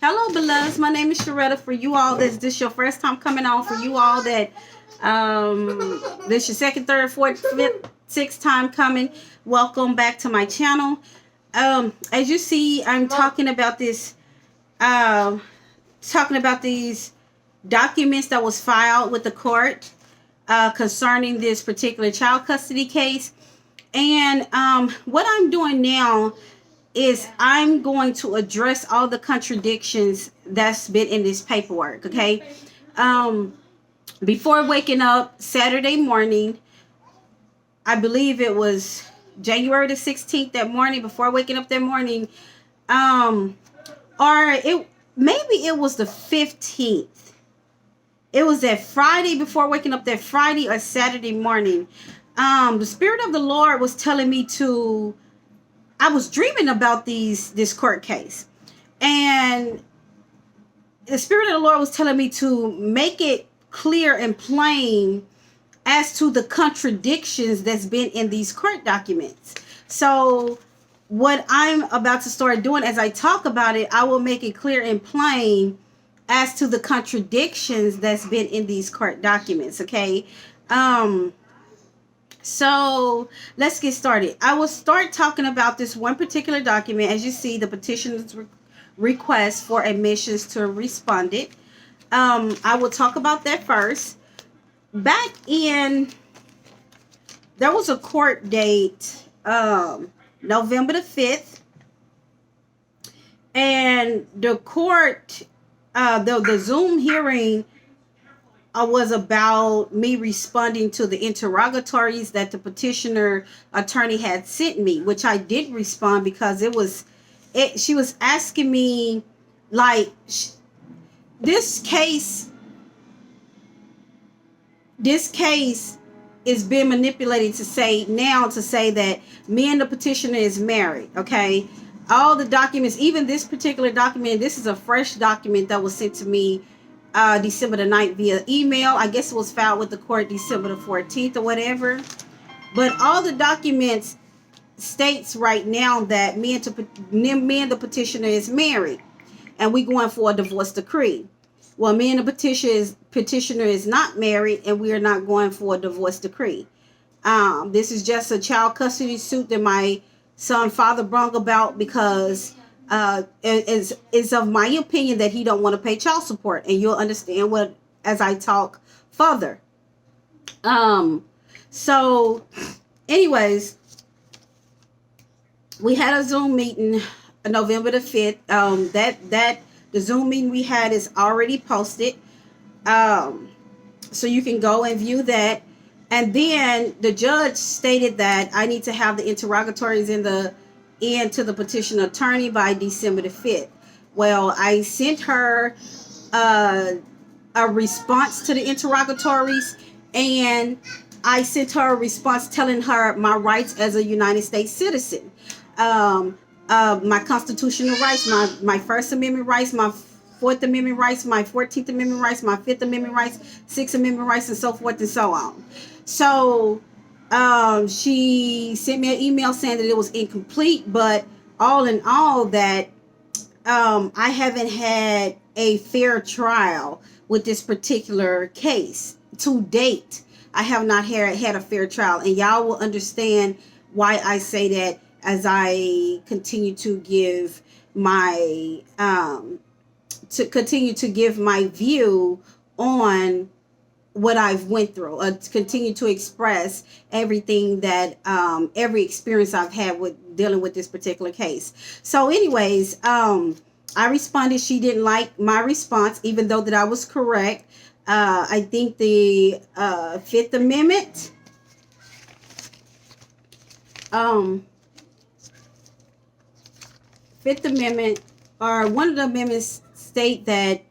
Hello, beloveds. My name is Sharetta. For you all that's this your first time coming on, for you all that this your second, third, fourth, fifth, sixth time coming, welcome back to my channel. As you see, I'm talking about this, talking about these documents that was filed with the court concerning this particular child custody case. And what I'm doing now is I'm going to address all the contradictions that's been in this paperwork, okay? Before waking up Saturday morning, I believe it was January the 16th that morning, before waking up that morning, or maybe it was the 15th. It was that Friday before waking up that Friday or Saturday morning. The Spirit of the Lord was telling me to, I was dreaming about this court case, and the Spirit of the Lord was telling me to make it clear and plain as to the contradictions that's been in these court documents. So what I'm about to start doing as I talk about it, I will make it clear and plain as to the contradictions that's been in these court documents, okay? So let's get started. I will start talking about this one particular document. As you see, the petitioner's request for admissions to respondent. I will talk about that first. Back in, there was a court date, November the 5th. And the court, the Zoom hearing was about me responding to the interrogatories that the petitioner attorney had sent me, which I did respond because she was asking me, like, this case is being manipulated to say that me and the petitioner is married, okay? All the documents, even this particular document, this is a fresh document that was sent to me December the 9th via email. I guess it was filed with the court December the 14th or whatever. But all the documents states right now that me and the petitioner is married, and we going for a divorce decree. Well, me and the petitioner is not married, and we are not going for a divorce decree. This is just a child custody suit that my son father brung about because is of my opinion that he don't want to pay child support, and you'll understand what as I talk further. So anyways, we had a Zoom meeting November the 5th. That the Zoom meeting we had is already posted, so you can go and view that. And then the judge stated that I need to have the interrogatories in to the petition attorney by December the 5th. Well, I sent her a response to the interrogatories, and I sent her a response telling her my rights as a United States citizen, my constitutional rights, my First Amendment rights, my Fourth Amendment rights, my 14th Amendment rights, my Fifth Amendment rights, Sixth Amendment rights, and so forth and so on. So she sent me an email saying that it was incomplete, but all in all that I haven't had a fair trial with this particular case to date. I have not had a fair trial, and y'all will understand why I say that as I continue to give my view on what I've went through, continue to express everything that every experience I've had with dealing with this particular case. So anyways, I responded. She didn't like my response, even though that I was correct. I think the Fifth Amendment Fifth Amendment, or one of the amendments, state that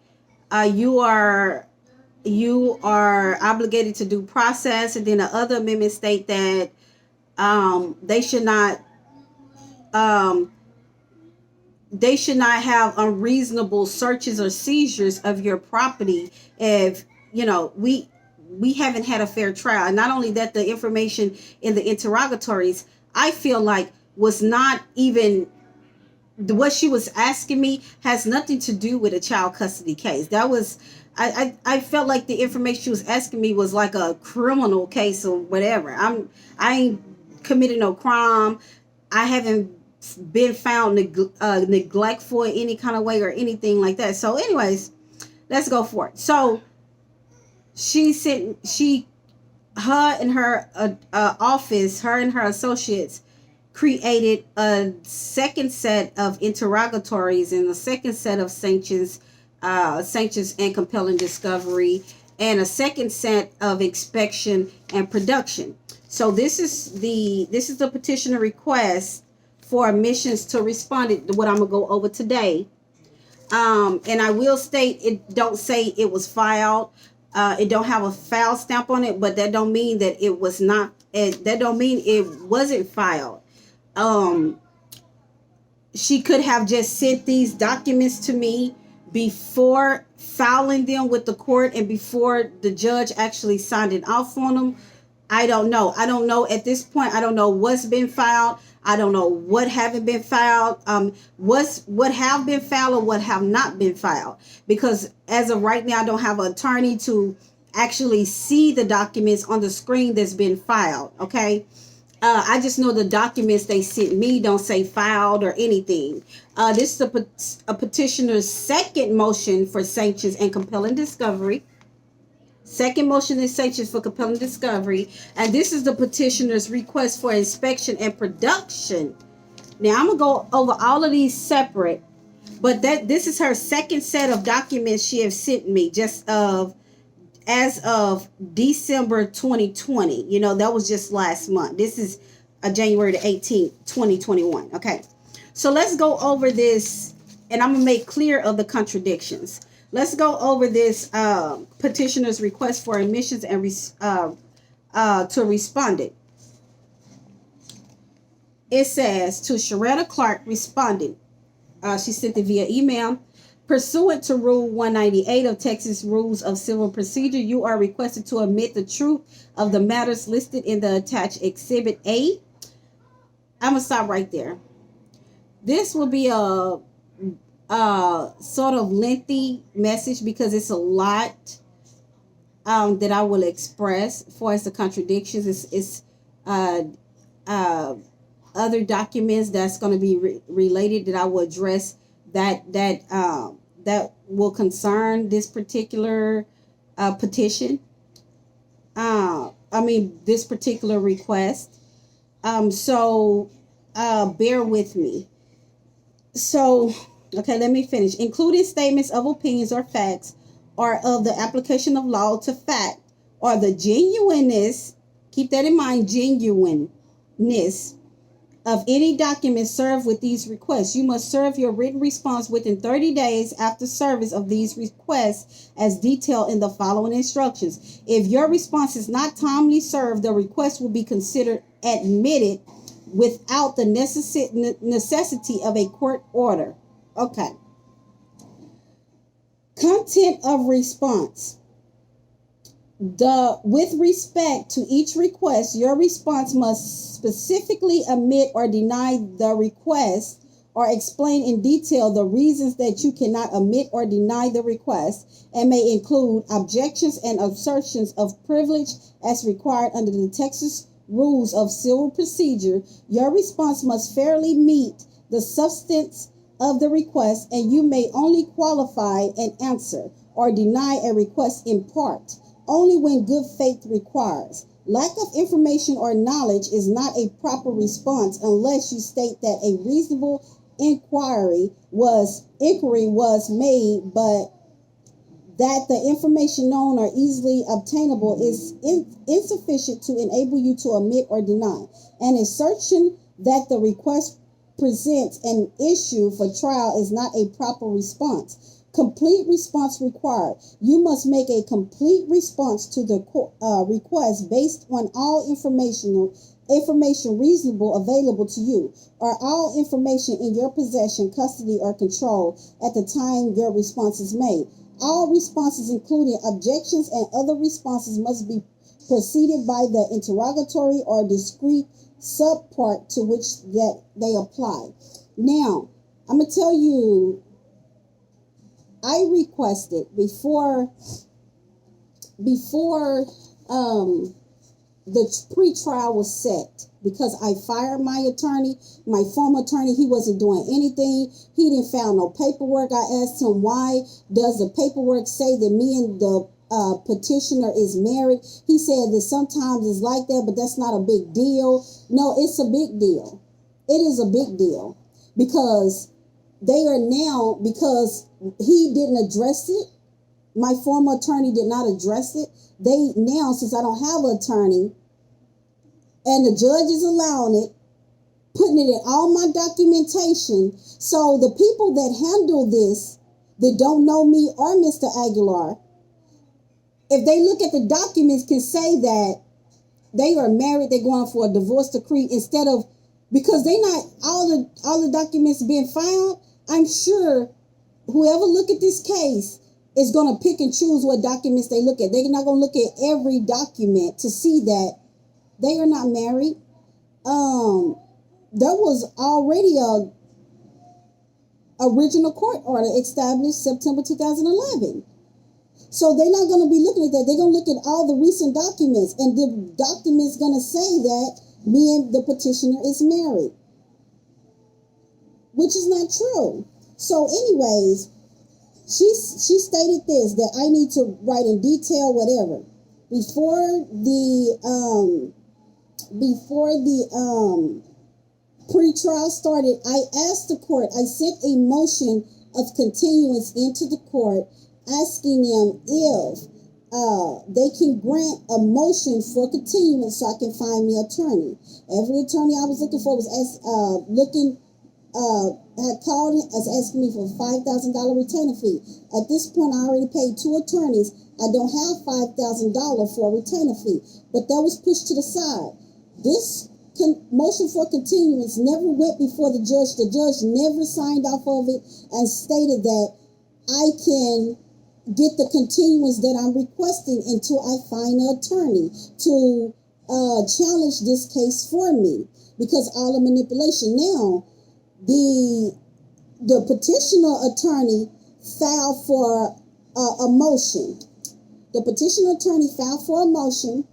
you are obligated to due process, and then the other amendments state that they should not have unreasonable searches or seizures of your property if we haven't had a fair trial. And not only that, the information in the interrogatories, I feel like, was not even what she was asking me has nothing to do with a child custody case. That was, I felt like the information she was asking me was like a criminal case or whatever. I ain't committed no crime. I haven't been found neglectful in any kind of way or anything like that. So anyways, let's go for it. So her and her office, her and her associates created a second set of interrogatories and a second set of sanctions and compelling discovery, and a second set of inspection and production. So this is the petitioner request for admissions to respondent, what I'm gonna go over today. And I will state, it don't say it was filed. It don't have a file stamp on it, but that don't mean that it was not. That don't mean it wasn't filed. She could have just sent these documents to me before filing them with the court and before the judge actually signed it off on them. I don't know. I don't know at this point. I don't know what's been filed. I don't know what haven't been filed. What have been filed or what have not been filed. Because as of right now, I don't have an attorney to actually see the documents on the screen that's been filed. Okay. I just know the documents they sent me don't say filed or anything. This is a petitioner's second motion for sanctions and compelling discovery. Second motion is sanctions for compelling discovery. And this is the petitioner's request for inspection and production. Now, I'm going to go over all of these separate. But this is her second set of documents she has sent me as of December 2020. You know, that was just last month. This is January the 18th, 2021. Okay. So let's go over this, and I'm going to make clear of the contradictions. Let's go over this petitioner's request for admissions and to respondent. It says, to Sharetta Clark, respondent. She sent it via email. Pursuant to Rule 198 of Texas Rules of Civil Procedure, you are requested to admit the truth of the matters listed in the attached Exhibit A. I'm going to stop right there. This will be a sort of lengthy message because it's a lot that I will express for as the contradictions. It's other documents that's going to be related that I will address that will concern this particular petition. This particular request. So bear with me. So, okay, let me finish. Including statements of opinions or facts or of the application of law to fact or the genuineness, keep that in mind, genuineness of any document served with these requests. You must serve your written response within 30 days after service of these requests as detailed in the following instructions. If your response is not timely served, the request will be considered admitted without the necessity of a court order. Okay. Content of response. With respect to each request, your response must specifically admit or deny the request or explain in detail the reasons that you cannot admit or deny the request, and may include objections and assertions of privilege as required under the Texas Rules of Civil Procedure. Your response must fairly meet the substance of the request, and you may only qualify an answer or deny a request in part only when good faith requires. Lack of information or knowledge is not a proper response unless you state that a reasonable inquiry was made, but that the information known or easily obtainable is insufficient to enable you to admit or deny. An assertion that the request presents an issue for trial is not a proper response. Complete response required. You must make a complete response to the request based on all information reasonable available to you, or all information in your possession, custody, or control at the time your response is made. All responses, including objections and other responses, must be preceded by the interrogatory or discrete subpart to which that they apply. Now, I'm gonna tell you, I requested before the pre-trial was set, because I fired my attorney, my former attorney. He wasn't doing anything. He didn't file no paperwork. I asked him, why does the paperwork say that me and the petitioner is married? He said that sometimes it's like that, but that's not a big deal. No, it's a big deal. It is a big deal, because they are now, because he didn't address it. My former attorney did not address it. They now, since I don't have an attorney, and the judge is allowing it, putting it in all my documentation. So the people that handle this, that don't know me or Mr. Aguilar, if they look at the documents, can say that they are married, they're going for a divorce decree, instead of, because they not, all the documents being filed. I'm sure whoever look at this case is going to pick and choose what documents they look at. They're not going to look at every document to see that they are not married. There was already a original court order established September 2011. So they're not going to be looking at that. They're going to look at all the recent documents, and the documents going to say that me and the petitioner is married, which is not true. So anyways, she stated this, that I need to write in detail whatever. Before the pre-trial started, I asked the court, I sent a motion of continuance into the court, asking them if they can grant a motion for continuance so I can find me an attorney. Every attorney I was looking for was had called and was asking me for a $5,000 retainer fee. At this point, I already paid 2 attorneys. I don't have $5,000 for a retainer fee, but that was pushed to the side. This motion for continuance never went before the judge. The judge never signed off of it and stated that I can get the continuance that I'm requesting until I find an attorney to challenge this case for me, because all the manipulation. Now, the petitioner attorney filed for a motion. The petitioner attorney filed for a motion